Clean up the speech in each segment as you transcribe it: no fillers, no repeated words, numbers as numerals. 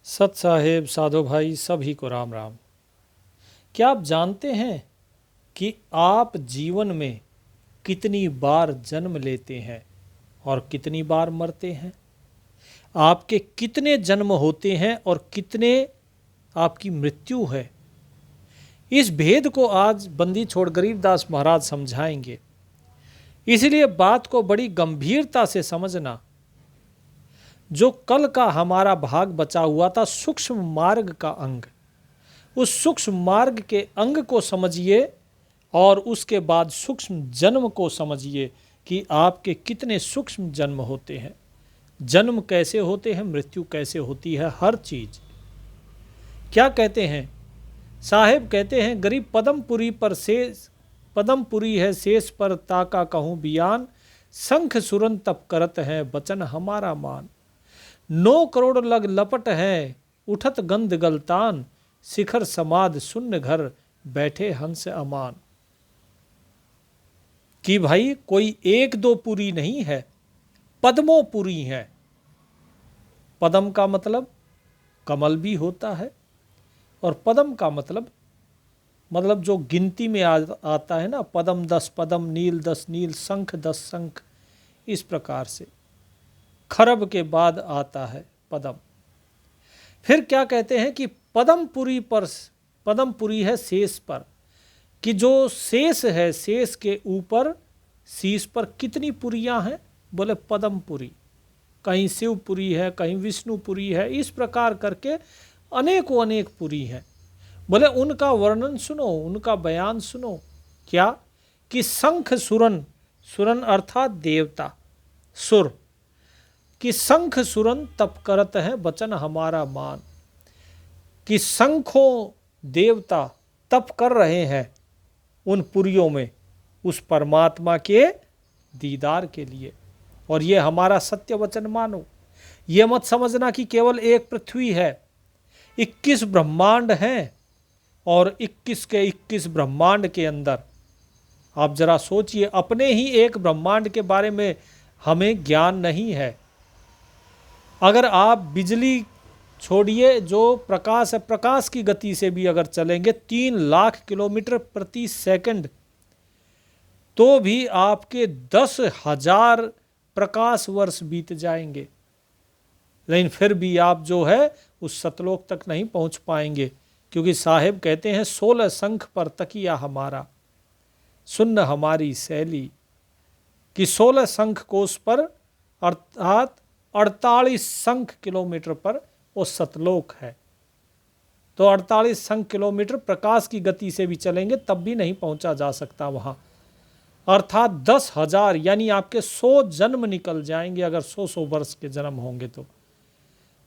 सत साहेब साधु भाई सभी को राम राम। क्या आप जानते हैं कि आप जीवन में कितनी बार जन्म लेते हैं और कितनी बार मरते हैं? आपके कितने जन्म होते हैं और कितने आपकी मृत्यु है? इस भेद को आज बंदी छोड़ गरीबदास महाराज समझाएंगे। इसलिए बात को बड़ी गंभीरता से समझना। जो कल का हमारा भाग बचा हुआ था, सूक्ष्म मार्ग का अंग, उस सूक्ष्म मार्ग के अंग को समझिए और उसके बाद सूक्ष्म जन्म को समझिए कि आपके कितने सूक्ष्म जन्म होते हैं, जन्म कैसे होते हैं, मृत्यु कैसे होती है, हर चीज। क्या कहते हैं साहेब? कहते हैं गरीब पदमपुरी पर शेष, पदमपुरी है शेष पर ताका कहूँ बियान, शंख सुरन तप करत है बचन हमारा मान। 9 करोड़ लग लपट है उठत गंध गलतान, शिखर समाध शून्य घर बैठे हंस अमान। कि भाई कोई एक दो पुरी नहीं है, पद्मों पुरी है। पद्म का मतलब कमल भी होता है और पद्म का मतलब जो गिनती में आता है ना, पद्म 10 पद्म, नील 10 नील, शंख 10 शंख, इस प्रकार से खरब के बाद आता है पद्म। फिर क्या कहते हैं कि पद्मपुरी है शेष पर, कि जो शेष है, शेष के ऊपर शीश पर कितनी पुरियां हैं? बोले पद्मपुरी। कहीं शिवपुरी है, कहीं विष्णुपुरी है, इस प्रकार करके अनेकों अनेक पुरी हैं। बोले उनका वर्णन सुनो, उनका बयान सुनो। क्या? कि शंख सुरन, सुरन अर्थात देवता, सुर, कि शंख सुरन तप करत है बचन हमारा मान। कि शंखों देवता तप कर रहे हैं उन पुरियों में उस परमात्मा के दीदार के लिए, और ये हमारा सत्य वचन मानो। ये मत समझना कि केवल एक पृथ्वी है, 21 ब्रह्मांड हैं और 21 के 21 ब्रह्मांड के अंदर आप जरा सोचिए, अपने ही एक ब्रह्मांड के बारे में हमें ज्ञान नहीं है। अगर आप बिजली छोड़िए, जो प्रकाश है, प्रकाश की गति से भी अगर चलेंगे 3 लाख किलोमीटर प्रति सेकंड, तो भी आपके 10,000 प्रकाश वर्ष बीत जाएंगे, लेकिन फिर भी आप जो है उस सतलोक तक नहीं पहुंच पाएंगे। क्योंकि साहेब कहते हैं 16 शंख पर तकिया हमारा, सुन्न हमारी शैली। कि 16 शंख कोश पर अर्थात 48 शंख किलोमीटर पर वो सतलोक है। तो 48 शंख किलोमीटर प्रकाश की गति से भी चलेंगे तब भी नहीं पहुंचा जा सकता वहां, अर्थात 10,000 यानी आपके 100 जन्म निकल जाएंगे अगर 100 वर्ष के जन्म होंगे तो।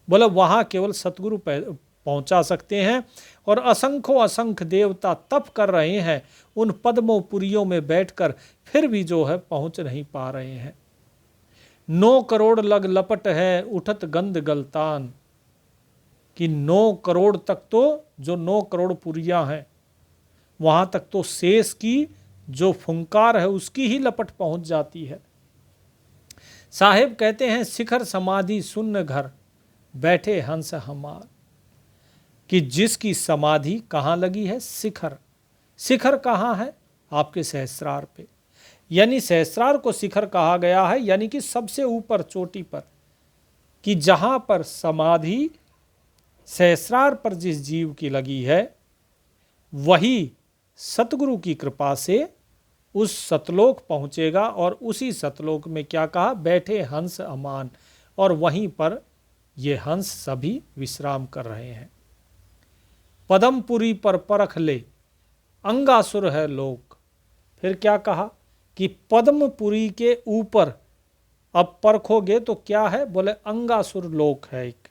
बोले वहां केवल सतगुरु पहुंचा सकते हैं, और असंख्य देवता तप कर रहे हैं उन पद्मों पुरियों में बैठकर, फिर भी जो है पहुंच नहीं पा रहे हैं। 9 करोड़ लग लपट है उठत गंध गलतान। कि 9 करोड़ तक तो, जो 9 करोड़ पुरियां हैं वहां तक तो शेष की जो फुंकार है उसकी ही लपट पहुंच जाती है। साहेब कहते हैं शिखर समाधि शून्य घर बैठे हंस हमार। कि जिसकी समाधि कहाँ लगी है? शिखर। शिखर कहाँ है? आपके सहस्रार पे, यानी सहस्रार को शिखर कहा गया है, यानी कि सबसे ऊपर चोटी पर। कि जहां पर समाधि सहस्रार पर जिस जीव की लगी है, वही सतगुरु की कृपा से उस सतलोक पहुंचेगा, और उसी सतलोक में क्या कहा? बैठे हंस अमान, और वहीं पर ये हंस सभी विश्राम कर रहे हैं। पदमपुरी पर परख ले अंगासुर है लोक। फिर क्या कहा? कि पद्मपुरी के ऊपर अब परखोगे तो क्या है? बोले अंगासुर लोक है एक,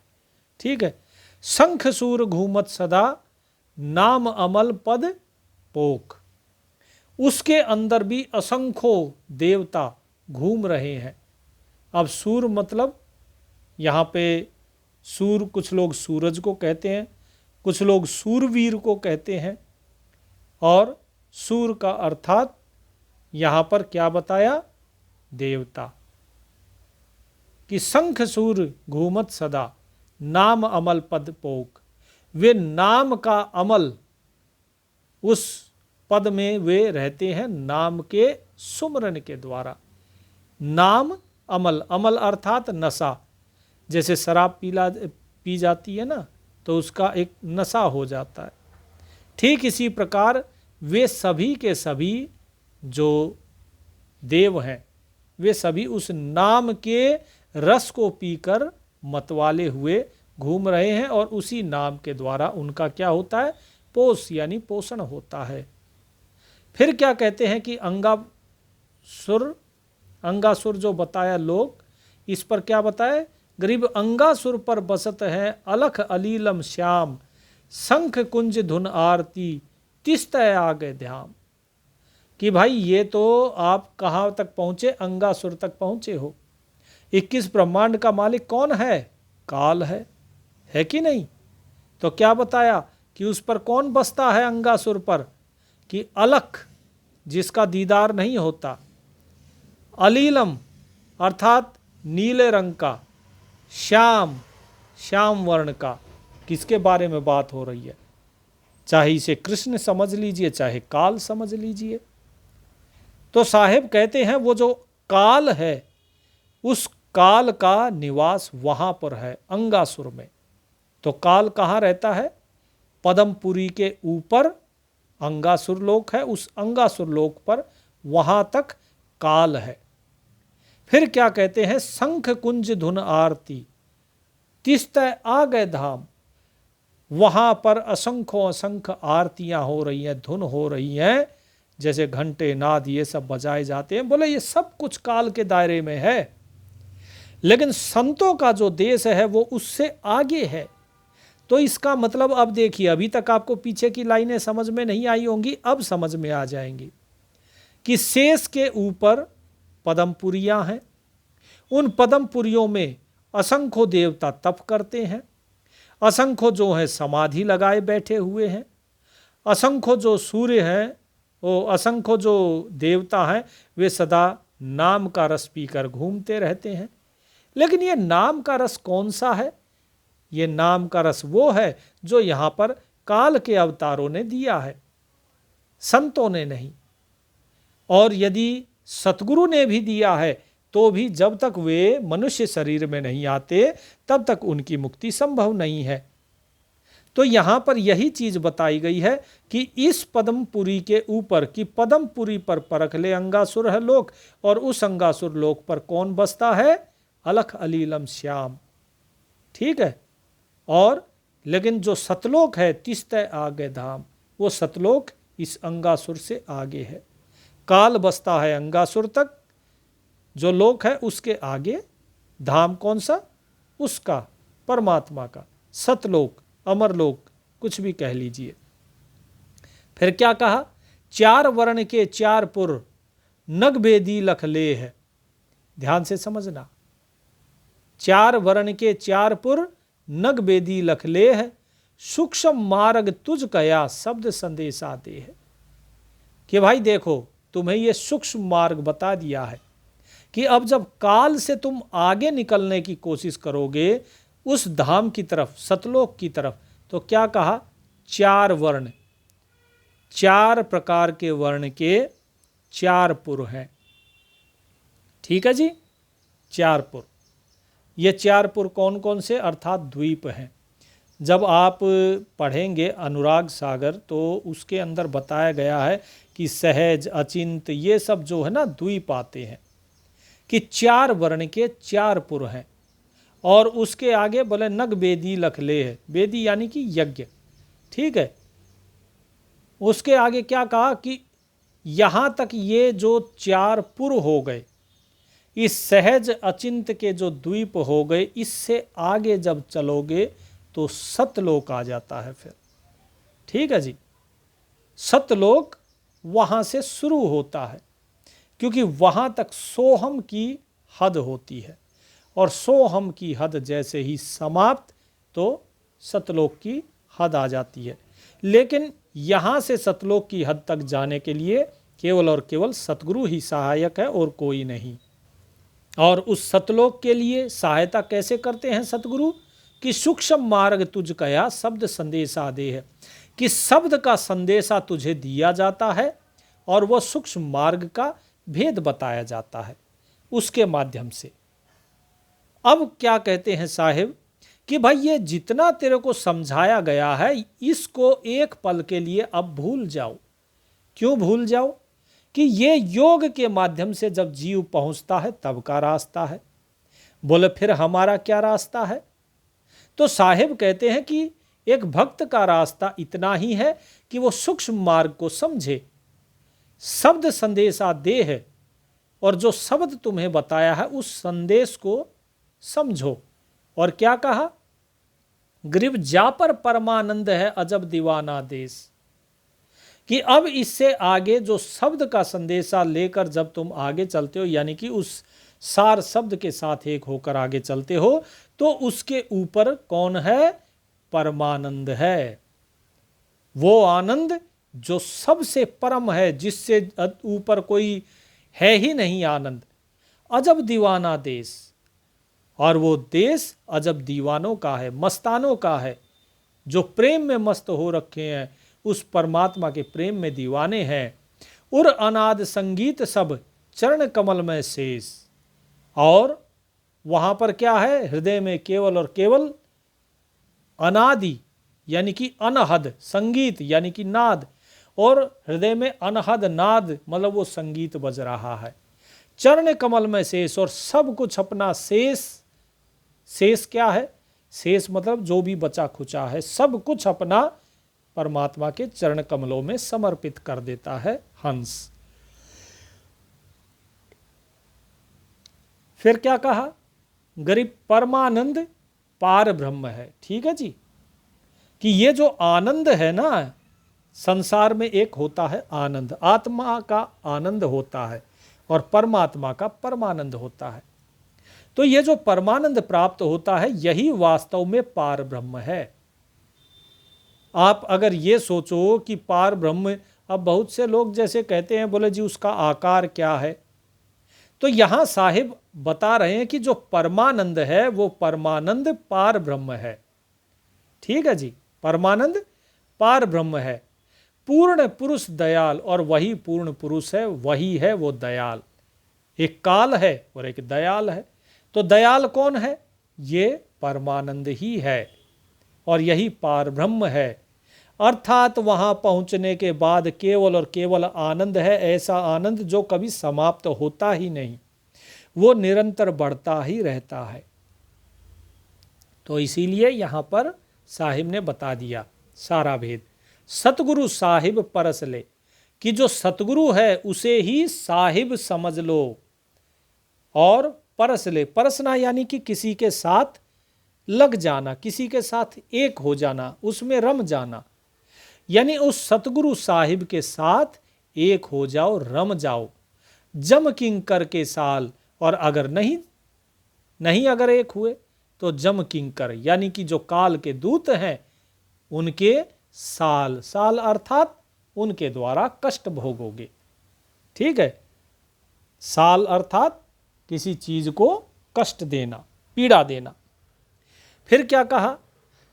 ठीक है। शंख सूर घूमत सदा नाम अमल पद पोक। उसके अंदर भी असंख्यों देवता घूम रहे हैं। अब सूर मतलब यहाँ पे सूर, कुछ लोग सूरज को कहते हैं, कुछ लोग सूरवीर को कहते हैं, और सूर का अर्थात यहाँ पर क्या बताया? देवता। कि शंख सूर घूमत सदा, नाम अमल पद पोक, वे नाम का अमल उस पद में वे रहते हैं नाम के सुमरन के द्वारा। नाम अमल, अमल अर्थात नशा, जैसे शराब पी जाती है ना, तो उसका एक नशा हो जाता है। ठीक इसी प्रकार वे सभी के सभी जो देव हैं, वे सभी उस नाम के रस को पीकर मतवाले हुए घूम रहे हैं और उसी नाम के द्वारा उनका क्या होता है, पोष यानी पोषण होता है। फिर क्या कहते हैं कि अंगासुर जो बताया लोग, इस पर क्या बताए, गरीब अंगासुर पर बसत है अलख अलीलम श्याम, शंख कुंज धुन आरती तिस्तय आगे ध्यान। कि भाई ये तो आप कहाँ तक पहुँचे, अंगासुर तक पहुँचे हो। 21 ब्रह्मांड का मालिक कौन है, काल है कि नहीं। तो क्या बताया कि उस पर कौन बसता है अंगासुर पर, कि अलख जिसका दीदार नहीं होता, अलीलम अर्थात नीले रंग का, श्याम वर्ण का। किसके बारे में बात हो रही है, चाहे इसे कृष्ण समझ लीजिए चाहे काल समझ लीजिए। तो साहेब कहते हैं वो जो काल है, उस काल का निवास वहां पर है अंगासुर में। तो काल कहाँ रहता है, पदमपुरी के ऊपर अंगासुर लोक है, उस अंगासुर लोक पर वहां तक काल है। फिर क्या कहते हैं, शंख कुंज धुन आरती तिस्तय आ गए धाम, वहां पर असंख्य आरतियां हो रही हैं, धुन हो रही हैं, जैसे घंटे नाद ये सब बजाए जाते हैं। बोले ये सब कुछ काल के दायरे में है, लेकिन संतों का जो देश है वो उससे आगे है। तो इसका मतलब अब देखिए, अभी तक आपको पीछे की लाइनें समझ में नहीं आई होंगी, अब समझ में आ जाएंगी कि शेष के ऊपर पदमपुरियां हैं, उन पदमपुरियों में असंख्य देवता तप करते हैं, असंख्य जो है समाधि लगाए बैठे हुए हैं, असंख्य जो सूर्य हैं, वो असंख्य जो देवता हैं वे सदा नाम का रस पीकर घूमते रहते हैं। लेकिन ये नाम का रस कौन सा है, ये नाम का रस वो है जो यहाँ पर काल के अवतारों ने दिया है, संतों ने नहीं। और यदि सतगुरु ने भी दिया है तो भी जब तक वे मनुष्य शरीर में नहीं आते तब तक उनकी मुक्ति संभव नहीं है। तो यहाँ पर यही चीज बताई गई है कि इस पदमपुरी के ऊपर, कि पदमपुरी पर परख ले अंगासुर है लोक, और उस अंगासुर लोक पर कौन बसता है, अलख अलीलम श्याम। ठीक है। और लेकिन जो सतलोक है तिस्तय आगे धाम, वो सतलोक इस अंगासुर से आगे है। काल बसता है अंगासुर तक, जो लोक है उसके आगे, धाम कौन सा, उसका परमात्मा का, सतलोक अमरलोक कुछ भी कह लीजिए। फिर क्या कहा, 4 वर्ण के 4 पुर नग बेदी लख ले है। ध्यान से समझना, 4 वर्ण के 4 पुर नग बेदी लख ले है, सूक्ष्म मार्ग तुझ कया शब्द संदेश आते है। कि भाई देखो, तुम्हें ये सूक्ष्म मार्ग बता दिया है कि अब जब काल से तुम आगे निकलने की कोशिश करोगे उस धाम की तरफ, सतलोक की तरफ, तो क्या कहा, 4 वर्ण, 4 प्रकार के वर्ण के 4 पुर हैं। ठीक है जी, 4 पुर। ये 4 पुर कौन कौन से, अर्थात द्वीप हैं। जब आप पढ़ेंगे अनुराग सागर तो उसके अंदर बताया गया है कि सहज, अचिंत, ये सब जो है ना द्वीप आते हैं, कि 4 वर्ण के 4 पुर हैं। और उसके आगे बोले नग बेदी लख ले है, बेदी यानी कि यज्ञ। ठीक है। उसके आगे क्या कहा कि यहाँ तक ये जो 4 पुर हो गए, इस सहज अचिंत के जो द्वीप हो गए, इससे आगे जब चलोगे तो सतलोक आ जाता है फिर। ठीक है जी, सतलोक वहाँ से शुरू होता है, क्योंकि वहाँ तक सोहम की हद होती है, और सोहम की हद जैसे ही समाप्त तो सतलोक की हद आ जाती है। लेकिन यहाँ से सतलोक की हद तक जाने के लिए केवल और केवल सतगुरु ही सहायक है और कोई नहीं। और उस सतलोक के लिए सहायता कैसे करते हैं सतगुरु, कि सूक्ष्म मार्ग तुझ कया शब्द संदेशा दे है, कि शब्द का संदेशा तुझे दिया जाता है और वह सूक्ष्म मार्ग का भेद बताया जाता है उसके माध्यम से। अब क्या कहते हैं साहिब कि भाई ये जितना तेरे को समझाया गया है इसको एक पल के लिए अब भूल जाओ। क्यों भूल जाओ? कि ये योग के माध्यम से जब जीव पहुंचता है तब का रास्ता है। बोले फिर हमारा क्या रास्ता है? तो साहिब कहते हैं कि एक भक्त का रास्ता इतना ही है कि वो सूक्ष्म मार्ग को समझे, शब्द संदेशा दे है, और जो शब्द तुम्हें बताया है उस संदेश को समझो। और क्या कहा? ग्रीव जा पर परमानंद है अजब दीवाना देश, कि अब इससे आगे जो शब्द का संदेशा लेकर जब तुम आगे चलते हो, यानी कि उस सार शब्द के साथ एक होकर आगे चलते हो, तो उसके ऊपर कौन है? परमानंद है। वो आनंद जो सबसे परम है, जिससे ऊपर कोई है ही नहीं आनंद। अजब दीवाना देश, और वो देश अजब दीवानों का है, मस्तानों का है, जो प्रेम में मस्त हो रखे हैं, उस परमात्मा के प्रेम में दीवाने हैं। उर अनाद संगीत सब चरण कमल में शेष, और वहाँ पर क्या है? हृदय में केवल और केवल अनादि यानी कि अनहद संगीत यानी कि नाद, और हृदय में अनहद नाद मतलब वो संगीत बज रहा है। चरण कमल में शेष, और सब कुछ अपना शेष, शेष क्या है? शेष मतलब जो भी बचा खुचा है, सब कुछ अपना परमात्मा के चरण कमलों में समर्पित कर देता है हंस। फिर क्या कहा? गरीब परमानंद पार ब्रह्म है। ठीक है जी, कि ये जो आनंद है ना, संसार में एक होता है आनंद, आत्मा का आनंद होता है और परमात्मा का परमानंद होता है। तो ये जो परमानंद प्राप्त होता है यही वास्तव में पार ब्रह्म है। आप अगर ये सोचो कि पार ब्रह्म, अब बहुत से लोग जैसे कहते हैं, बोले जी उसका आकार क्या है, तो यहां साहिब बता रहे हैं कि जो परमानंद है वो परमानंद पार ब्रह्म है। ठीक है जी, परमानंद पार ब्रह्म है, पूर्ण पुरुष दयाल, और वही पूर्ण पुरुष है, वही है वो दयाल। एक काल है और एक दयाल है। तो दयाल कौन है? ये परमानंद ही है, और यही पार ब्रह्म है। अर्थात वहां पहुंचने के बाद केवल और केवल आनंद है, ऐसा आनंद जो कभी समाप्त होता ही नहीं, वो निरंतर बढ़ता ही रहता है। तो इसीलिए यहां पर साहिब ने बता दिया सारा भेद। सतगुरु साहिब परस ले, कि जो सतगुरु है उसे ही साहिब समझ लो और परस ले। परसना यानी कि किसी के साथ लग जाना, किसी के साथ एक हो जाना, उसमें रम जाना, यानी उस सतगुरु साहिब के साथ एक हो जाओ, रम जाओ, जम किंकर के साल। और अगर नहीं अगर एक हुए तो जम किंकर यानी कि जो काल के दूत हैं उनके साल, साल अर्थात उनके द्वारा कष्ट भोगोगे। ठीक है, साल अर्थात किसी चीज को कष्ट देना, पीड़ा देना। फिर क्या कहा?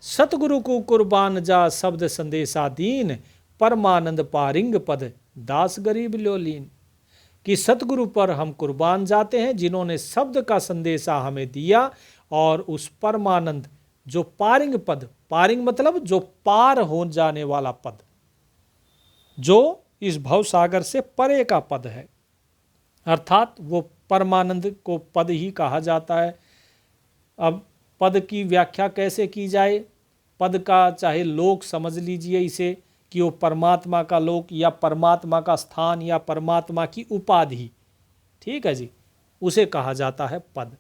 सतगुरु को कुर्बान जा शब्द संदेशा दीन, परमानंद पारिंग पद दास गरीब ल्योलीन, कि सतगुरु पर हम कुर्बान जाते हैं जिन्होंने शब्द का संदेशा हमें दिया, और उस परमानंद जो पारिंग पद, पारिंग मतलब जो पार हो जाने वाला पद, जो इस भवसागर से परे का पद है, अर्थात वो परमानंद को पद ही कहा जाता है। अब पद की व्याख्या कैसे की जाए? पद का चाहे लोक समझ लीजिए इसे, कि वो परमात्मा का लोक या परमात्मा का स्थान या परमात्मा की उपाधि, ठीक है जी, उसे कहा जाता है पद।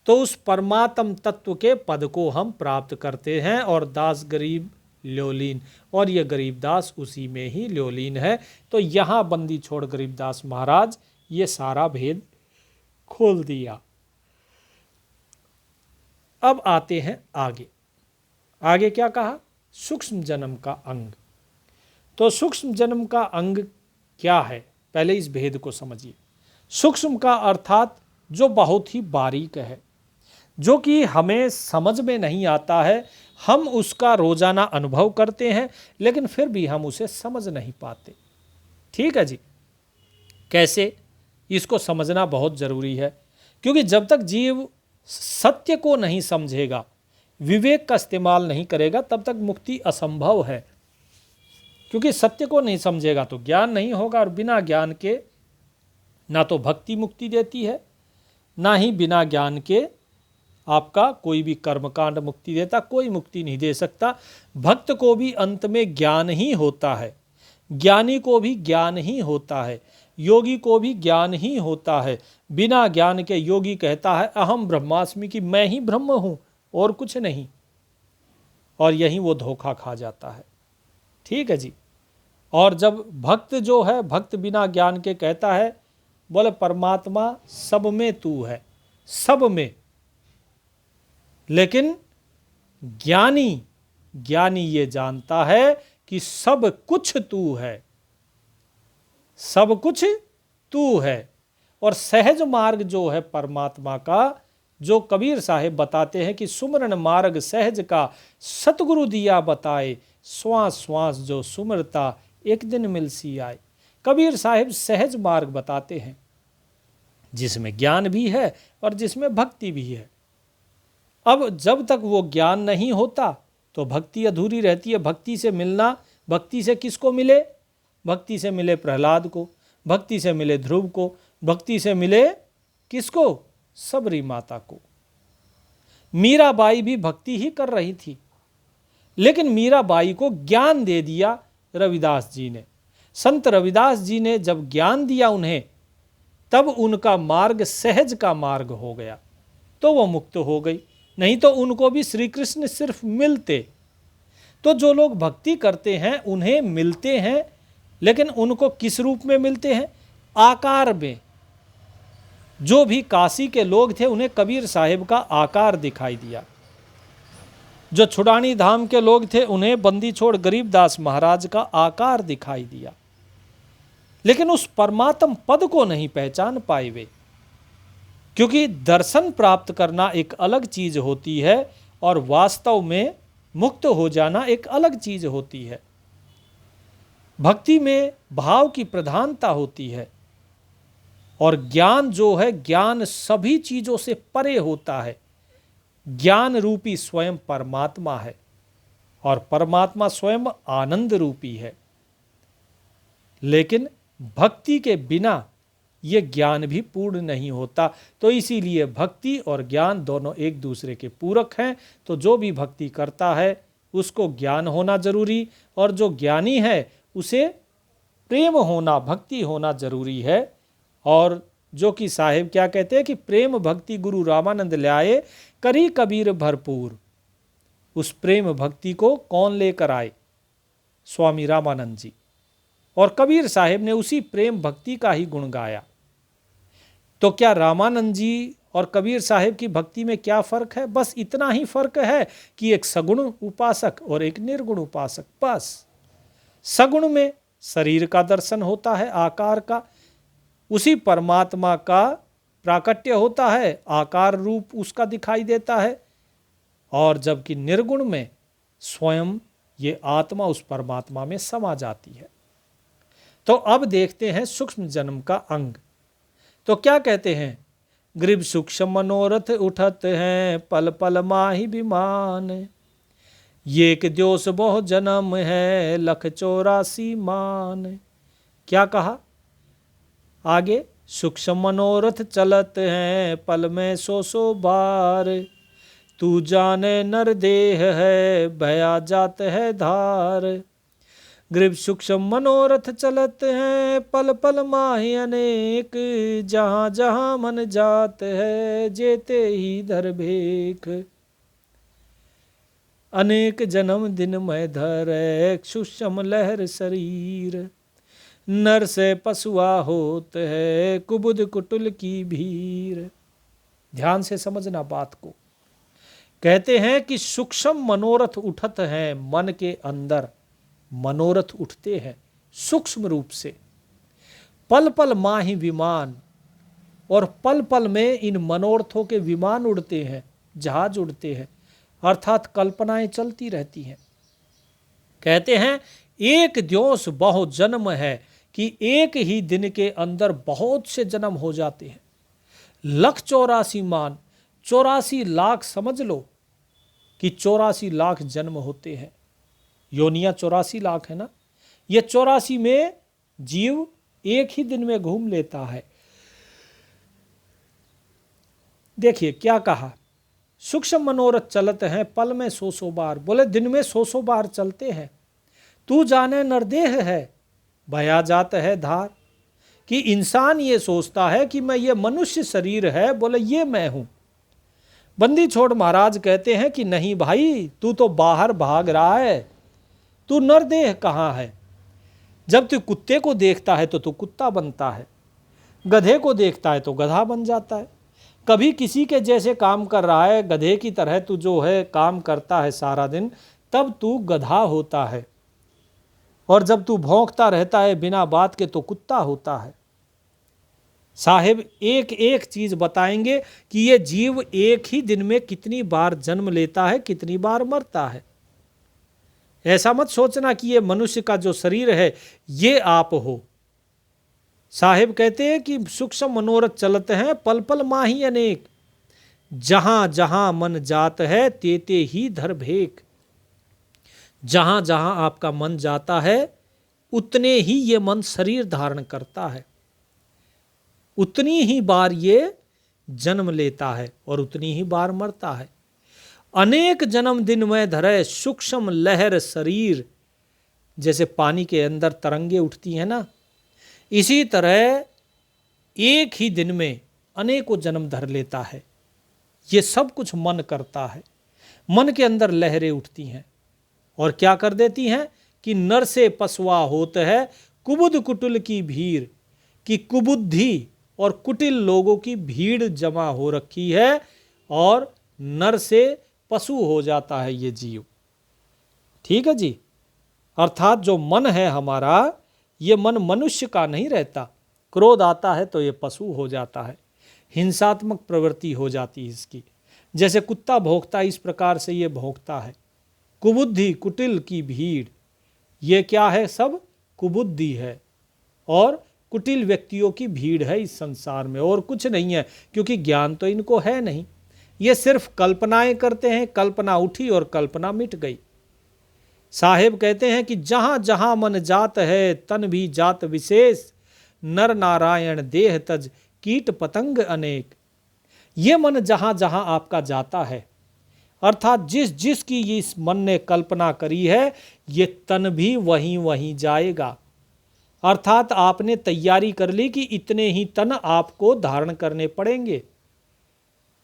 तो उस परमात्म तत्व के पद को हम प्राप्त करते हैं, और दास गरीब ल्योलीन, और ये गरीबदास उसी में ही ल्योलीन है। तो यहाँ बंदी छोड़ गरीबदास महाराज ये सारा भेद खोल दिया। अब आते हैं आगे। आगे क्या कहा? सूक्ष्म जन्म का अंग। तो सूक्ष्म जन्म का अंग क्या है? पहले इस भेद को समझिए। सूक्ष्म का अर्थात जो बहुत ही बारीक है, जो कि हमें समझ में नहीं आता है। हम उसका रोजाना अनुभव करते हैं लेकिन फिर भी हम उसे समझ नहीं पाते। ठीक है जी। कैसे? इसको समझना बहुत जरूरी है, क्योंकि जब तक जीव सत्य को नहीं समझेगा, विवेक का इस्तेमाल नहीं करेगा, तब तक मुक्ति असंभव है। क्योंकि सत्य को नहीं समझेगा तो ज्ञान नहीं होगा, और बिना ज्ञान के ना तो भक्ति मुक्ति देती है, ना ही बिना ज्ञान के आपका कोई भी कर्मकांड मुक्ति देता। कोई मुक्ति नहीं दे सकता। भक्त को भी अंत में ज्ञान ही होता है, ज्ञानी को भी ज्ञान ही होता है, योगी को भी ज्ञान ही होता है। बिना ज्ञान के योगी कहता है अहम ब्रह्मास्मि, कि मैं ही ब्रह्म हूँ और कुछ नहीं, और यहीं वो धोखा खा जाता है। ठीक है जी। और जब भक्त जो है, भक्त बिना ज्ञान के कहता है, बोले परमात्मा सब में तू है, सब में। लेकिन ज्ञानी ये जानता है कि सब कुछ तू है, सब कुछ तू है। और सहज मार्ग जो है परमात्मा का, जो कबीर साहिब बताते हैं कि सुमरन मार्ग सहज का, सतगुरु दिया बताए, श्वास श्वास जो सुमरता, एक दिन मिलसी आए। कबीर साहिब सहज मार्ग बताते हैं, जिसमें ज्ञान भी है और जिसमें भक्ति भी है। अब जब तक वो ज्ञान नहीं होता तो भक्ति अधूरी रहती है। भक्ति से मिलना, भक्ति से किसको मिले? भक्ति से मिले प्रहलाद को, भक्ति से मिले ध्रुव को, भक्ति से मिले किसको? सबरी माता को। मीराबाई भी भक्ति ही कर रही थी, लेकिन मीराबाई को ज्ञान दे दिया रविदास जी ने। संत रविदास जी ने जब ज्ञान दिया उन्हें, तब उनका मार्ग सहज का मार्ग हो गया, तो वो मुक्त हो गई। नहीं तो उनको भी श्री कृष्ण सिर्फ मिलते। तो जो लोग भक्ति करते हैं उन्हें मिलते हैं, लेकिन उनको किस रूप में मिलते हैं? आकार में। जो भी काशी के लोग थे उन्हें कबीर साहिब का आकार दिखाई दिया। जो छुड़ानी धाम के लोग थे उन्हें बंदी छोड़ गरीबदास महाराज का आकार दिखाई दिया, लेकिन उस परमात्म पद को नहीं पहचान पाए वे। क्योंकि दर्शन प्राप्त करना एक अलग चीज होती है और वास्तव में मुक्त हो जाना एक अलग चीज होती है। भक्ति में भाव की प्रधानता होती है, और ज्ञान जो है, ज्ञान सभी चीजों से परे होता है। ज्ञान रूपी स्वयं परमात्मा है, और परमात्मा स्वयं आनंद रूपी है। लेकिन भक्ति के बिना ये ज्ञान भी पूर्ण नहीं होता। तो इसीलिए भक्ति और ज्ञान दोनों एक दूसरे के पूरक हैं। तो जो भी भक्ति करता है उसको ज्ञान होना जरूरी, और जो ज्ञानी है उसे प्रेम होना, भक्ति होना जरूरी है। और जो कि साहिब क्या कहते हैं कि प्रेम भक्ति गुरु रामानंद ल्याए, करी कबीर भरपूर। उस प्रेम भक्ति को कौन लेकर आए? स्वामी रामानंद जी। और कबीर साहिब ने उसी प्रेम भक्ति का ही गुण गाया। तो क्या रामानंद जी और कबीर साहिब की भक्ति में क्या फर्क है? बस इतना ही फर्क है कि एक सगुण उपासक और एक निर्गुण उपासक। बस सगुण में शरीर का दर्शन होता है, आकार का, उसी परमात्मा का प्राकट्य होता है, आकार रूप उसका दिखाई देता है। और जबकि निर्गुण में स्वयं ये आत्मा उस परमात्मा में समा जाती है। तो अब देखते हैं सूक्ष्म जन्म का अंग। तो क्या कहते हैं? गृभ सूक्ष्म मनोरथ उठत हैं, पल पल माहि विमान। ये कि द्योस बहु जन्म है, लख 84 मान। क्या कहा आगे? सूक्ष्म मनोरथ चलत हैं, पल में 100 बार। तू जाने नर देह है, भया जात है धार। गृभ सूक्ष्म मनोरथ चलत हैं, पल पल माहि अनेक। जहाँ जहाँ मन जात है, जेते ही धर भेख। अनेक जन्म दिन में धर, सूक्ष्म लहर शरीर। नर से पशुआ होत है, कुबुद कुटुल की भीर। ध्यान से समझना बात को। कहते हैं कि सूक्ष्म मनोरथ उठत हैं, मन के अंदर मनोरथ उठते हैं सूक्ष्म रूप से। पल पल माहि विमान, और पल पल में इन मनोरथों के विमान उड़ते हैं। जहाज उड़ते हैं, अर्थात कल्पनाएं चलती रहती हैं। कहते हैं एक द्योस बहु जन्म है, कि एक ही दिन के अंदर बहुत से जन्म हो जाते हैं। 1,84 मान, 84 लाख समझ लो कि 84 लाख जन्म होते हैं। योनियां 84 लाख है ना, ये 84 में जीव एक ही दिन में घूम लेता है। देखिए क्या कहा, सूक्ष्म मनोरथ चलत हैं पल में 100 बार। बोले दिन में 100 बार चलते हैं। तू जाने नरदेह है भया जात है धार, कि इंसान ये सोचता है कि मैं ये मनुष्य शरीर है, बोले ये मैं हूं। बंदी छोड़ महाराज कहते हैं कि नहीं भाई, तू तो बाहर भाग रहा है, तू नरदेह कहाँ है। जब तू कुत्ते को देखता है तो तू कुत्ता बनता है, गधे को देखता है तो गधा बन जाता है। कभी किसी के जैसे काम कर रहा है, गधे की तरह तू जो है काम करता है सारा दिन, तब तू गधा होता है। और जब तू भौंकता रहता है बिना बात के तो कुत्ता होता है। साहेब एक एक चीज बताएंगे कि ये जीव एक ही दिन में कितनी बार जन्म लेता है, कितनी बार मरता है। ऐसा मत सोचना कि ये मनुष्य का जो शरीर है ये आप हो। साहेब कहते हैं कि सूक्ष्म मनोरथ चलते हैं पल पल माही अनेक, जहां जहां मन जात है तेते ही धर भेक। जहां जहां आपका मन जाता है उतने ही ये मन शरीर धारण करता है, उतनी ही बार ये जन्म लेता है और उतनी ही बार मरता है। अनेक जन्म दिन में धरे सूक्ष्म लहर शरीर, जैसे पानी के अंदर तरंगे उठती हैं ना, इसी तरह एक ही दिन में अनेकों जन्म धर लेता है। ये सब कुछ मन करता है। मन के अंदर लहरें उठती हैं और क्या कर देती हैं कि नर से पसवा होत है कुबुद कुटिल की भीड़, कि कुबुद्धि और कुटिल लोगों की भीड़ जमा हो रखी है और नर से पशु हो जाता है ये जीव। ठीक है जी। अर्थात जो मन है हमारा, ये मन मनुष्य का नहीं रहता। क्रोध आता है तो ये पशु हो जाता है, हिंसात्मक प्रवृत्ति हो जाती है इसकी। जैसे कुत्ता भौंकता है इस प्रकार से ये भौंकता है। कुबुद्धि कुटिल की भीड़, ये क्या है, सब कुबुद्धि है और कुटिल व्यक्तियों की भीड़ है इस संसार में, और कुछ नहीं है, क्योंकि ज्ञान तो इनको है नहीं। ये सिर्फ कल्पनाएं करते हैं, कल्पना उठी और कल्पना मिट गई। साहेब कहते हैं कि जहां जहां मन जात है तन भी जात विशेष, नर नारायण देह तज कीट पतंग अनेक। ये मन जहां जहां आपका जाता है, अर्थात जिस जिस की इस मन ने कल्पना करी है, ये तन भी वहीं वहीं जाएगा। अर्थात आपने तैयारी कर ली कि इतने ही तन आपको धारण करने पड़ेंगे।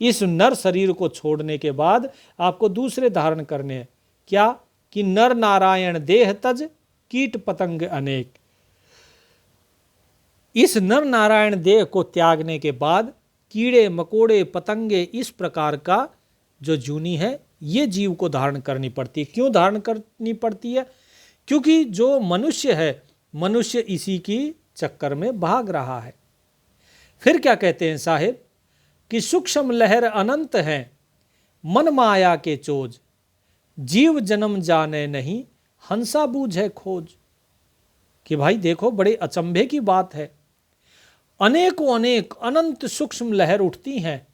इस नर शरीर को छोड़ने के बाद आपको दूसरे धारण करने हैं। क्या कि नर नारायण देह तज कीट पतंग अनेक। इस नर नारायण देह को त्यागने के बाद कीड़े मकोड़े पतंगे इस प्रकार का जो जूनी है ये जीव को धारण करनी पड़ती है। क्यों धारण करनी पड़ती है? क्योंकि जो मनुष्य है, मनुष्य इसी की चक्कर में भाग रहा है। फिर क्या कहते हैं साहेब कि सूक्ष्म लहर अनंत है मन माया के चोज, जीव जन्म जाने नहीं हंसा बूझे खोज। कि भाई देखो बड़े अचंभे की बात है, अनेकों अनेक अनंत सूक्ष्म लहर उठती हैं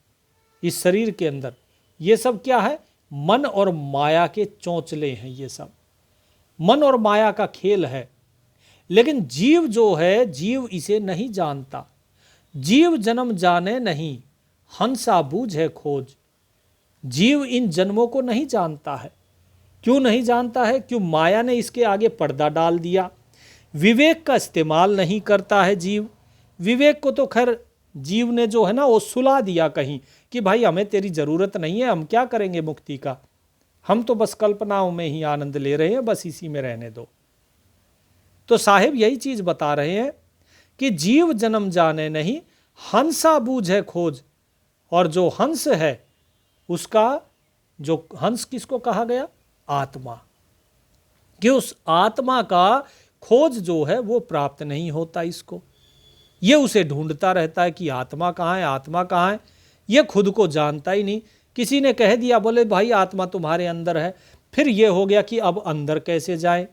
इस शरीर के अंदर। ये सब क्या है? मन और माया के चौंचले हैं। ये सब मन और माया का खेल है। लेकिन जीव जो है, जीव इसे नहीं जानता। जीव जन्म जाने नहीं हंसा बूझे खोज। जीव इन जन्मों को नहीं जानता है। क्यों नहीं जानता है? क्यों माया ने इसके आगे पर्दा डाल दिया। विवेक का इस्तेमाल नहीं करता है जीव। विवेक को तो खैर जीव ने जो है ना वो सुला दिया कहीं कि भाई हमें तेरी जरूरत नहीं है, हम क्या करेंगे मुक्ति का, हम तो बस कल्पनाओं में ही आनंद ले रहे हैं, बस इसी में रहने दो। तो साहिब यही चीज बता रहे हैं कि जीव जन्म जाने नहीं हंसा बूझे खोज। और जो हंस है उसका, जो हंस किसको कहा गया? आत्मा। कि उस आत्मा का खोज जो है वो प्राप्त नहीं होता इसको। ये उसे ढूंढता रहता है कि आत्मा कहाँ है, आत्मा कहाँ है। ये खुद को जानता ही नहीं किसी ने कह दिया बोले भाई आत्मा तुम्हारे अंदर है, फिर ये हो गया कि अब अंदर कैसे जाए।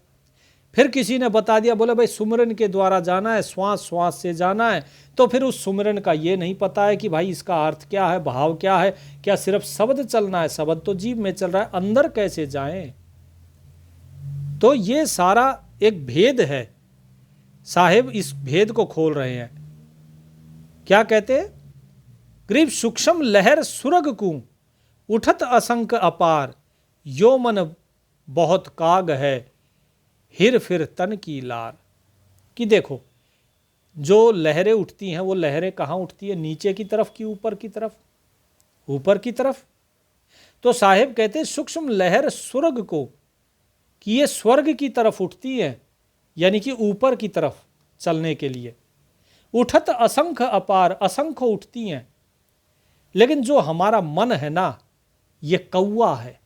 फिर किसी ने बता दिया बोले भाई सुमिरन के द्वारा जाना है, श्वास श्वास से जाना है, तो फिर उस सुमिरन का ये नहीं पता है कि भाई इसका अर्थ क्या है, भाव क्या है, क्या सिर्फ शब्द चलना है, शब्द तो जीव में चल रहा है, अंदर कैसे जाएं। तो ये सारा एक भेद है। साहेब इस भेद को खोल रहे हैं। क्या कहते हैं? ग्रीव सूक्ष्म लहर सुरग को उठत असंक अपार, यो मन बहुत काग है, हिर फिर तन की लार। कि देखो जो लहरें उठती हैं वो लहरें कहाँ उठती है, नीचे की तरफ कि ऊपर की तरफ? ऊपर की तरफ। तो साहेब कहते हैं सूक्ष्म लहर सुरग को, कि ये स्वर्ग की तरफ उठती है, यानी कि ऊपर की तरफ चलने के लिए। उठत असंख्य अपार, असंख्य उठती हैं। लेकिन जो हमारा मन है ना, ये कौवा है।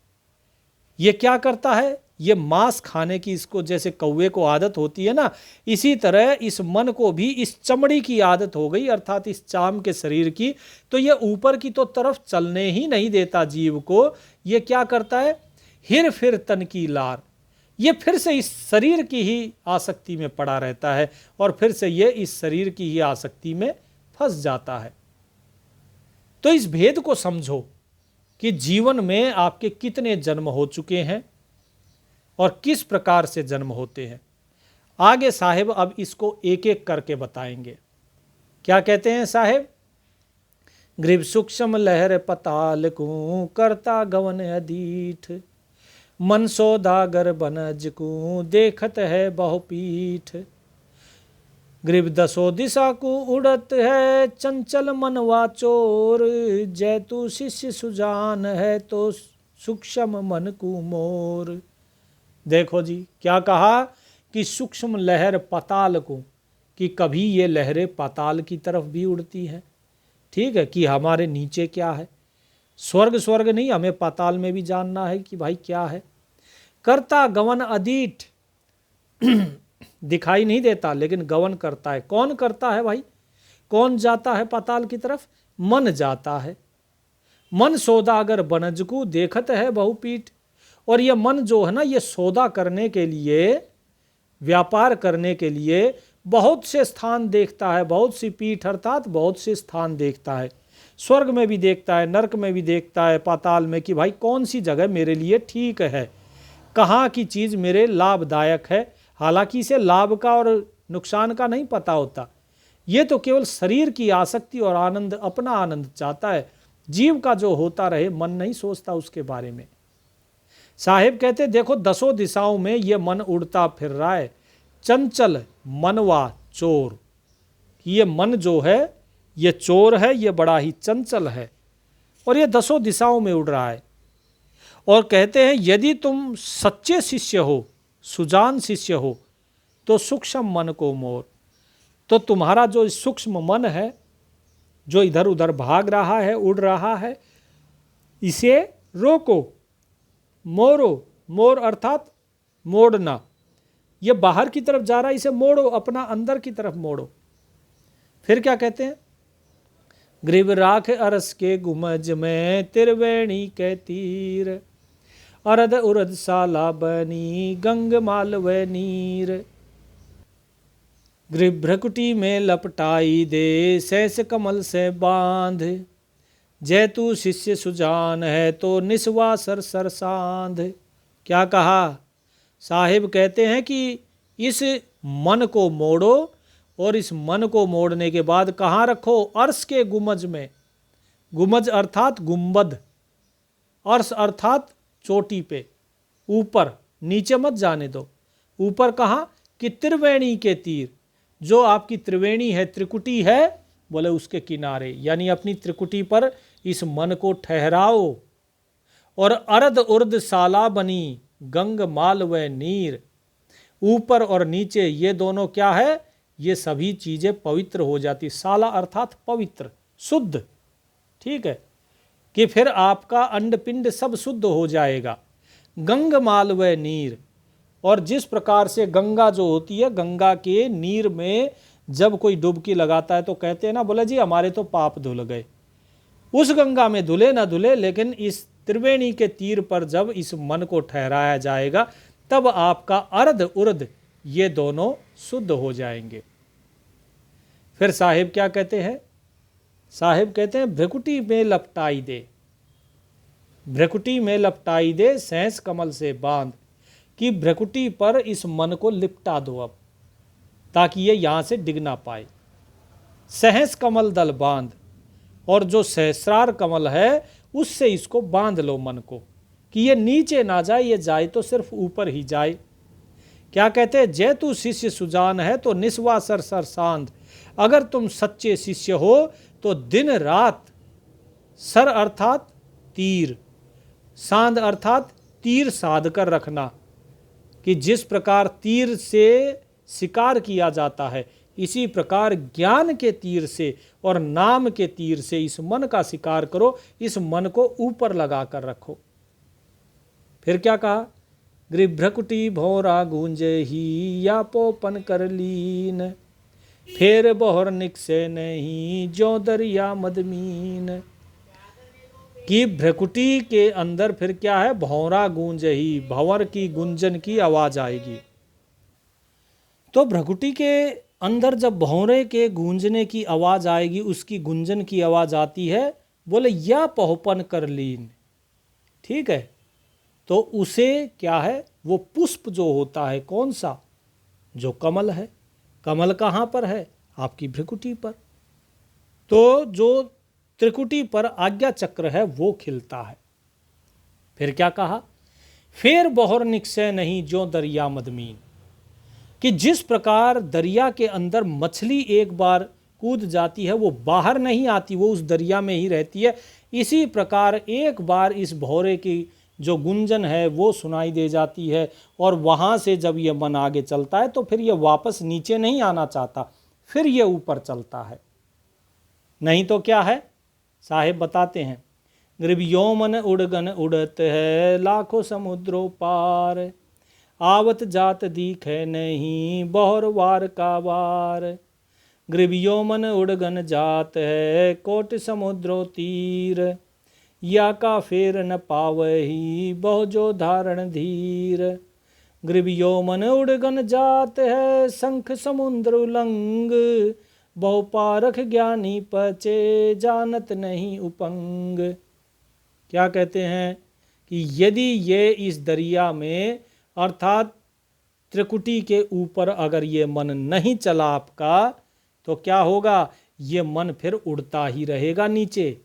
ये क्या करता है? ये मांस खाने की इसको जैसे कौवे को आदत होती है ना, इसी तरह इस मन को भी इस चमड़ी की आदत हो गई, अर्थात इस चाम के शरीर की। तो ये ऊपर की तो तरफ चलने ही नहीं देता जीव को। ये क्या करता है? हिर फिर तन की लार, ये फिर से इस शरीर की ही आसक्ति में पड़ा रहता है और फिर से ये इस शरीर की ही आसक्ति में फंस जाता है। तो इस भेद को समझो कि जीवन में आपके कितने जन्म हो चुके हैं और किस प्रकार से जन्म होते हैं। आगे साहेब अब इसको एक एक करके बताएंगे। क्या कहते हैं साहेब? ग्रीव सूक्ष्म लहर पताल को करता गवन अदीठ, मन सौदागर बनज को देखत है बहुपीठ। ग्रीव दसो दिशा को उड़त है चंचल मनवा चोर, जैतु शिष्य सुजान है तो सूक्ष्म मन को मोर। देखो जी क्या कहा कि सूक्ष्म लहर पाताल को, कि कभी ये लहरें पाताल की तरफ भी उड़ती हैं। ठीक है, कि हमारे नीचे क्या है, स्वर्ग स्वर्ग नहीं, हमें पाताल में भी जानना है कि भाई क्या है। करता गवन अदीठ, दिखाई नहीं देता लेकिन गवन करता है। कौन करता है भाई? कौन जाता है पाताल की तरफ? मन जाता है। मन सौदागर बनजकू देखत है बहुपीठ। और ये मन जो है ना, ये सौदा करने के लिए, व्यापार करने के लिए बहुत से स्थान देखता है, बहुत सी पीठ अर्थात बहुत से स्थान देखता है। स्वर्ग में भी देखता है, नरक में भी देखता है, पाताल में, कि भाई कौन सी जगह मेरे लिए ठीक है, कहाँ की चीज़ मेरे लाभदायक है। हालांकि इसे लाभ का और नुकसान का नहीं पता होता, ये तो केवल शरीर की आसक्ति और आनंद, अपना आनंद चाहता है। जीव का जो होता रहे मन नहीं सोचता उसके बारे में। साहेब कहते देखो दसों दिशाओं में ये मन उड़ता फिर रहा है, चंचल मनवा चोर। ये मन जो है ये चोर है, ये बड़ा ही चंचल है और ये दसों दिशाओं में उड़ रहा है। और कहते हैं यदि तुम सच्चे शिष्य हो, सुजान शिष्य हो, तो सूक्ष्म मन को मोर। तो तुम्हारा जो सूक्ष्म मन है, जो इधर उधर भाग रहा है, उड़ रहा है, इसे रोको, मोरो। मोर अर्थात मोड़ना। ये बाहर की तरफ जा रहा है, इसे मोड़ो, अपना अंदर की तरफ मोड़ो। फिर क्या कहते हैं? ग्रीव राख अरस के गुमज में त्रिवेणी के तीर, अरद उरद साला बनी गंग मालव नीर। ग्रीव भ्रकुटी में लपटाई दे सैस कमल से बांध, जैतु शिष्य सुजान है तो निस्वा सर सर सांध। क्या कहा? साहिब कहते हैं कि इस मन को मोड़ो और इस मन को मोड़ने के बाद कहाँ रखो? अर्श के गुमज में। गुमज अर्थात गुंबद, अर्श अर्थात चोटी पे, ऊपर, नीचे मत जाने दो। ऊपर कहाँ? कि त्रिवेणी के तीर, जो आपकी त्रिवेणी है, त्रिकुटी है, बोले उसके किनारे, यानी अपनी त्रिकुटी पर इस मन को ठहराओ। और अरद उर्द साला बनी गंग माल व नीर, ऊपर और नीचे ये दोनों क्या है? ये सभी चीज़ें पवित्र हो जाती। साला अर्थात पवित्र, शुद्ध। ठीक है, कि फिर आपका अंडपिंड सब शुद्ध हो जाएगा। गंग माल व नीर, और जिस प्रकार से गंगा जो होती है, गंगा के नीर में जब कोई डुबकी लगाता है तो कहते हैं ना, बोले जी हमारे तो पाप धुल गए। उस गंगा में धुले न धुले, लेकिन इस त्रिवेणी के तीर पर जब इस मन को ठहराया जाएगा तब आपका अर्ध उर्ध ये दोनों शुद्ध हो जाएंगे। फिर साहिब क्या कहते हैं? साहिब कहते हैं भ्रकुटी में लपटाई दे, भ्रकुटी में लपटाई दे सहस कमल से बांध, कि भ्रकुटी पर इस मन को लिपटा दो अब, ताकि ये यहां से डिग ना पाए। सहस कमल दल बांध, और जो सहस्रार कमल है उससे इसको बांध लो मन को, कि ये नीचे ना जाए, ये जाए तो सिर्फ ऊपर ही जाए। क्या कहते हैं? जय तू शिष्य सुजान है तो निस्वा सर सर सांध, अगर तुम सच्चे शिष्य हो तो दिन रात, सर अर्थात तीर, सांध अर्थात तीर साध कर रखना, कि जिस प्रकार तीर से शिकार किया जाता है इसी प्रकार ज्ञान के तीर से और नाम के तीर से इस मन का शिकार करो, इस मन को ऊपर लगा कर रखो। फिर क्या कहा? गृभ्रकुटी भौरा गूंजे ही, या पोपन कर लीन, फेर बहुर निकसे नहीं, जो दरिया मदमीन। कि भ्रकुटी के अंदर फिर क्या है? भौरा गूंजे ही, भंवर की गुंजन की आवाज आएगी। तो भ्रकुटी के अंदर जब भौरे के गूंजने की आवाज आएगी, उसकी गुंजन की आवाज आती है, बोले या पहुपन कर लीन, ठीक है। तो उसे क्या है? वो पुष्प जो होता है, कौन सा? जो कमल है। कमल कहाँ पर है? आपकी भ्रकुटी पर। तो जो त्रिकुटी पर आज्ञा चक्र है वो खिलता है। फिर क्या कहा? फेर बहुर निकसे नहीं, जो दरिया मदमीन, कि जिस प्रकार दरिया के अंदर मछली एक बार कूद जाती है वो बाहर नहीं आती, वो उस दरिया में ही रहती है, इसी प्रकार एक बार इस भौरे की जो गुंजन है वो सुनाई दे जाती है, और वहाँ से जब ये मन आगे चलता है तो फिर ये वापस नीचे नहीं आना चाहता, फिर ये ऊपर चलता है। नहीं तो क्या है? साहेब बताते हैं, गृभयोमन उड़गन उड़त है, लाखों समुद्रों पार, आवत जात दिखे नहीं, बहुर वार का वार। गृभयोमन उड़गन जात है, कोट समुद्रों तीर, या का फेर न पावही, बहु जो धारण धीर। गृभयोमन उड़गन जात है, शंख समुद्र उलंग, बहु पारख ज्ञानी पचे, जानत नहीं उपंग। क्या कहते हैं? कि यदि ये इस दरिया में अर्थात त्रिकुटी के ऊपर अगर ये मन नहीं चला आपका, तो क्या होगा? ये मन फिर उड़ता ही रहेगा नीचे।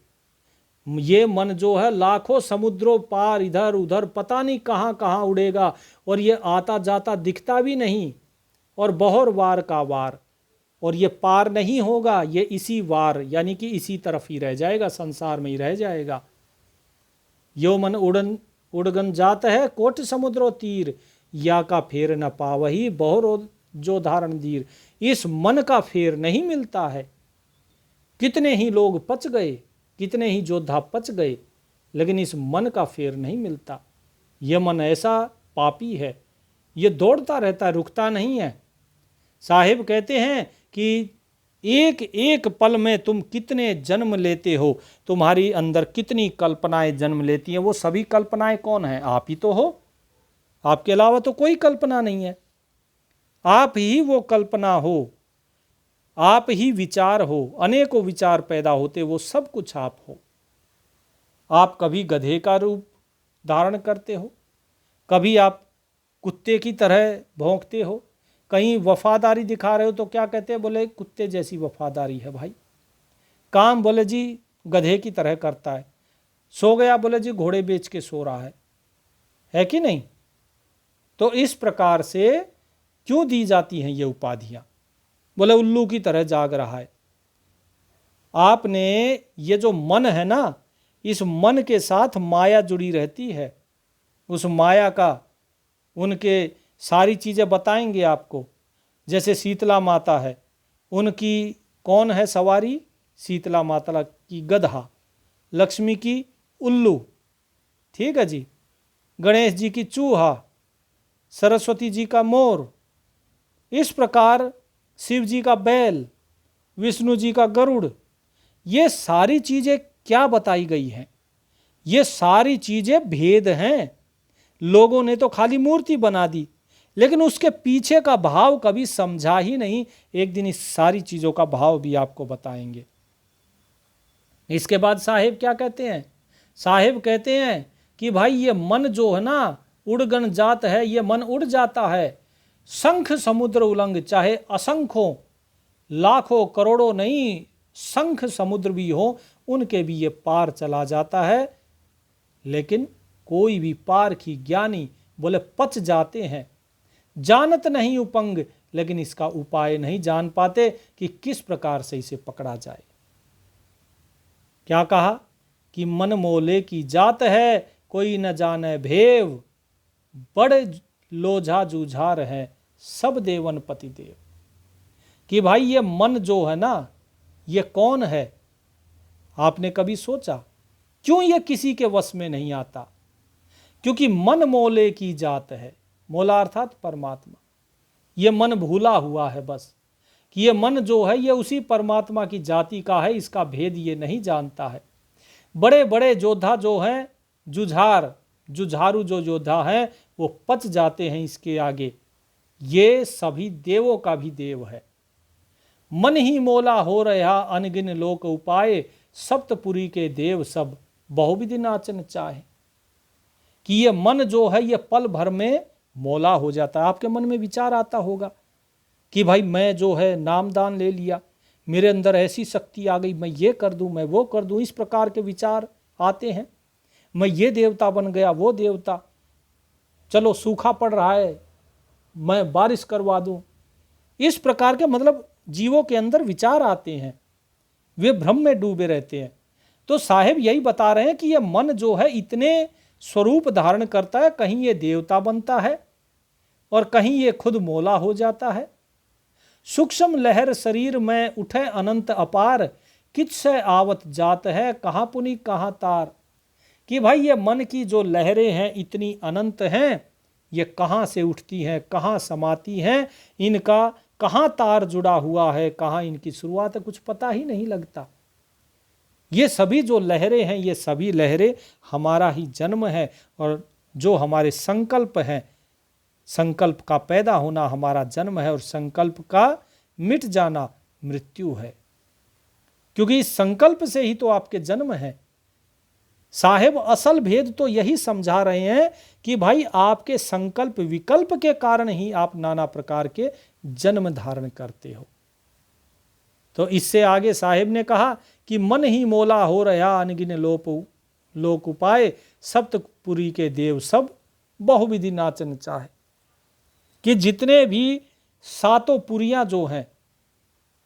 ये मन जो है लाखों समुद्रों पार, इधर उधर पता नहीं कहाँ कहाँ उड़ेगा, और ये आता जाता दिखता भी नहीं, और बहुर वार का वार, और ये पार नहीं होगा, ये इसी वार यानी कि इसी तरफ ही रह जाएगा, संसार में ही रह जाएगा। यो मन उड़गन जात है, कोट समुद्रो तीर, या का फेर न पावही, बहुर जो धारण धीर। इस मन का फेर नहीं मिलता है। कितने ही लोग पच गए, कितने ही योद्धा पच गए, लेकिन इस मन का फेर नहीं मिलता। यह मन ऐसा पापी है, ये दौड़ता रहता है, रुकता नहीं है। साहिब कहते हैं कि एक एक पल में तुम कितने जन्म लेते हो, तुम्हारी अंदर कितनी कल्पनाएं जन्म लेती हैं। वो सभी कल्पनाएं कौन है? आप ही तो हो, आपके अलावा तो कोई कल्पना नहीं है। आप ही वो कल्पना हो, आप ही विचार हो, अनेकों विचार पैदा होते, वो सब कुछ आप हो। आप कभी गधे का रूप धारण करते हो, कभी आप कुत्ते की तरह भौंकते हो, कहीं वफादारी दिखा रहे हो तो क्या कहते हैं? बोले कुत्ते जैसी वफादारी है भाई। काम बोले जी गधे की तरह करता है, सो गया बोले जी घोड़े बेच के सो रहा है कि नहीं? तो इस प्रकार से क्यों दी जाती हैं ये उपाधियां? बोले उल्लू की तरह जाग रहा है। आपने ये जो मन है ना, इस मन के साथ माया जुड़ी रहती है। उस माया का उनके सारी चीज़ें बताएंगे आपको। जैसे शीतला माता है, उनकी कौन है सवारी? शीतला माता की गधा, लक्ष्मी की उल्लू, ठीक है जी, गणेश जी की चूहा, सरस्वती जी का मोर, इस प्रकार शिव जी का बैल, विष्णु जी का गरुड़। ये सारी चीज़ें क्या बताई गई हैं। ये सारी चीजें भेद हैं। लोगों ने तो खाली मूर्ति बना दी, लेकिन उसके पीछे का भाव कभी समझा ही नहीं। एक दिन इस सारी चीजों का भाव भी आपको बताएंगे। इसके बाद साहेब क्या कहते हैं? साहेब कहते हैं कि भाई ये मन जो है ना, उड़गन जात है, ये मन उड़ जाता है। शंख समुद्र उलंग, चाहे असंख्यों लाखों करोड़ों नहीं, शंख समुद्र भी हो, उनके भी ये पार चला जाता है। लेकिन कोई भी पार की ज्ञानी बोले पच जाते हैं। जानत नहीं उपंग, लेकिन इसका उपाय नहीं जान पाते कि किस प्रकार से इसे पकड़ा जाए। क्या कहा कि मन मोले की जात है, कोई न जाने भेव, बड़े लोझा जूझार है, सब देवन पति देव। कि भाई ये मन जो है ना, ये कौन है? आपने कभी सोचा क्यों ये किसी के वश में नहीं आता? क्योंकि मन मोले की जात है। मोला अर्थात परमात्मा। ये मन भूला हुआ है बस, कि ये मन जो है ये उसी परमात्मा की जाति का है, इसका भेद ये नहीं जानता है। बड़े बड़े योद्धा जो हैं, जुझारू जो योद्धा हैं, वो पच जाते हैं इसके आगे। ये सभी देवों का भी देव है। मन ही मोला हो रहा अनगिन लोक उपाय, सप्तपुरी के देव सब बहुविधि नाचन चाहे। कि ये मन जो है ये पल भर में मोला हो जाता है। आपके मन में विचार आता होगा कि भाई मैं जो है नामदान ले लिया, मेरे अंदर ऐसी शक्ति आ गई, मैं ये कर दूं, मैं वो कर दूं, इस प्रकार के विचार आते हैं। मैं ये देवता बन गया, वो देवता, चलो सूखा पड़ रहा है मैं बारिश करवा दूं। इस प्रकार के मतलब जीवों के अंदर विचार आते हैं, वे भ्रम में डूबे रहते हैं। तो साहेब यही बता रहे हैं कि यह मन जो है इतने स्वरूप धारण करता है, कहीं ये देवता बनता है और कहीं ये खुद मोला हो जाता है। सूक्ष्म लहर शरीर में उठे अनंत अपार, किच से आवत जात है, कहाँ पुनि कहाँ तार। कि भाई ये मन की जो लहरें हैं इतनी अनंत हैं, ये कहाँ से उठती हैं, कहाँ समाती हैं, इनका कहाँ तार जुड़ा हुआ है, कहाँ इनकी शुरुआत है, कुछ पता ही नहीं लगता। ये सभी जो लहरें हैं, ये सभी लहरें हमारा ही जन्म है, और जो हमारे संकल्प हैं, संकल्प का पैदा होना हमारा जन्म है, और संकल्प का मिट जाना मृत्यु है। क्योंकि इस संकल्प से ही तो आपके जन्म है। साहेब असल भेद तो यही समझा रहे हैं कि भाई आपके संकल्प विकल्प के कारण ही आप नाना प्रकार के जन्म धारण करते हो। तो इससे आगे साहेब ने कहा कि मन ही मोला हो रहा अनगिन लोक उपाय, सप्तपुरी के देव सब बहुविधि नाचन चाहे। कि जितने भी सातों पुरियां जो हैं,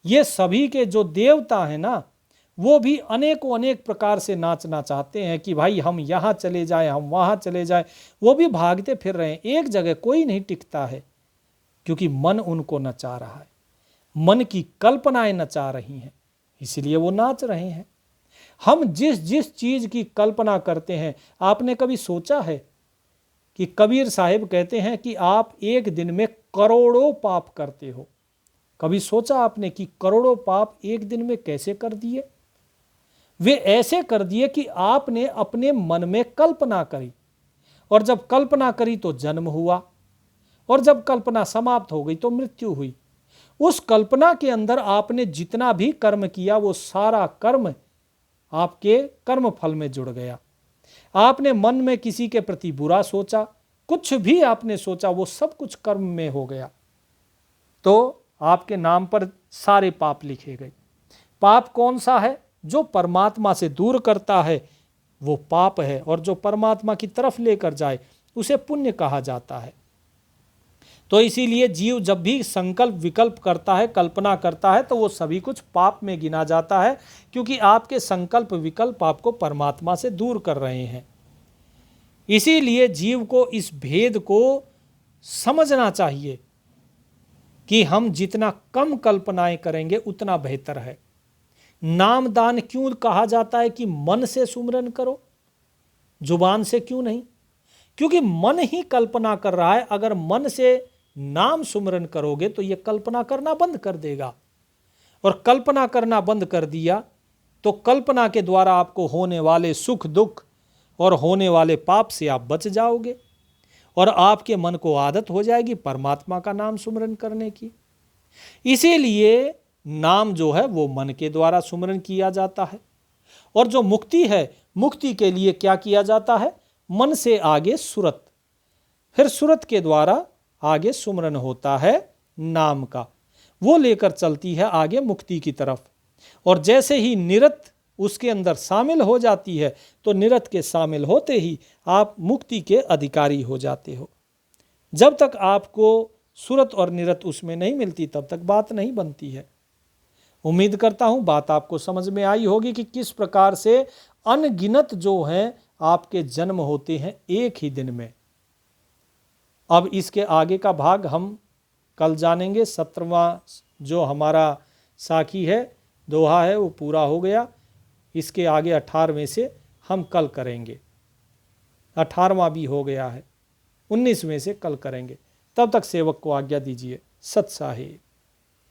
ये सभी के जो देवता हैं ना, वो भी अनेकों अनेक प्रकार से नाचना चाहते हैं कि भाई हम यहाँ चले जाएं, हम वहाँ चले जाएं। वो भी भागते फिर रहे हैं, एक जगह कोई नहीं टिकता है, क्योंकि मन उनको नचा रहा है, मन की कल्पनाएं नचा रही हैं, इसलिए वो नाच रहे हैं। हम जिस जिस चीज की कल्पना करते हैं, आपने कभी सोचा है कि कबीर साहिब कहते हैं कि आप एक दिन में करोड़ों पाप करते हो। कभी सोचा आपने कि करोड़ों पाप एक दिन में कैसे कर दिए? वे ऐसे कर दिए कि आपने अपने मन में कल्पना करी, और जब कल्पना करी तो जन्म हुआ, और जब कल्पना समाप्त हो गई तो मृत्यु हुई। उस कल्पना के अंदर आपने जितना भी कर्म किया, वो सारा कर्म आपके कर्म फल में जुड़ गया। आपने मन में किसी के प्रति बुरा सोचा, कुछ भी आपने सोचा, वो सब कुछ कर्म में हो गया, तो आपके नाम पर सारे पाप लिखे गए। पाप कौन सा है? जो परमात्मा से दूर करता है वो पाप है, और जो परमात्मा की तरफ लेकर जाए उसे पुण्य कहा जाता है। तो इसीलिए जीव जब भी संकल्प विकल्प करता है, कल्पना करता है, तो वो सभी कुछ पाप में गिना जाता है, क्योंकि आपके संकल्प विकल्प आपको परमात्मा से दूर कर रहे हैं। इसीलिए जीव को इस भेद को समझना चाहिए कि हम जितना कम कल्पनाएं करेंगे उतना बेहतर है। नामदान क्यों कहा जाता है कि मन से सुमरन करो, जुबान से क्यों नहीं? क्योंकि मन ही कल्पना कर रहा है। अगर मन से नाम सुमरन करोगे तो ये कल्पना करना बंद कर देगा, और कल्पना करना बंद कर दिया तो कल्पना के द्वारा आपको होने वाले सुख दुख और होने वाले पाप से आप बच जाओगे और आपके मन को आदत हो जाएगी परमात्मा का नाम सुमरन करने की। इसीलिए नाम जो है वो मन के द्वारा सुमरन किया जाता है। और जो मुक्ति है, मुक्ति के लिए क्या किया जाता है? मन से आगे सुरत, फिर सुरत के द्वारा आगे सुमरन होता है नाम का, वो लेकर चलती है आगे मुक्ति की तरफ। और जैसे ही निरत उसके अंदर शामिल हो जाती है तो निरत के शामिल होते ही आप मुक्ति के अधिकारी हो जाते हो। जब तक आपको सुरत और निरत उसमें नहीं मिलती तब तक बात नहीं बनती है। उम्मीद करता हूं बात आपको समझ में आई होगी कि किस प्रकार से अनगिनत जो हैं आपके जन्म होते हैं एक ही दिन में। अब इसके आगे का भाग हम कल जानेंगे। 17वां जो हमारा साखी है, दोहा है, वो पूरा हो गया। इसके आगे 18वें से हम कल करेंगे। 18वां भी हो गया है, 19वें से कल करेंगे। तब तक सेवक को आज्ञा दीजिए। सत साहिब।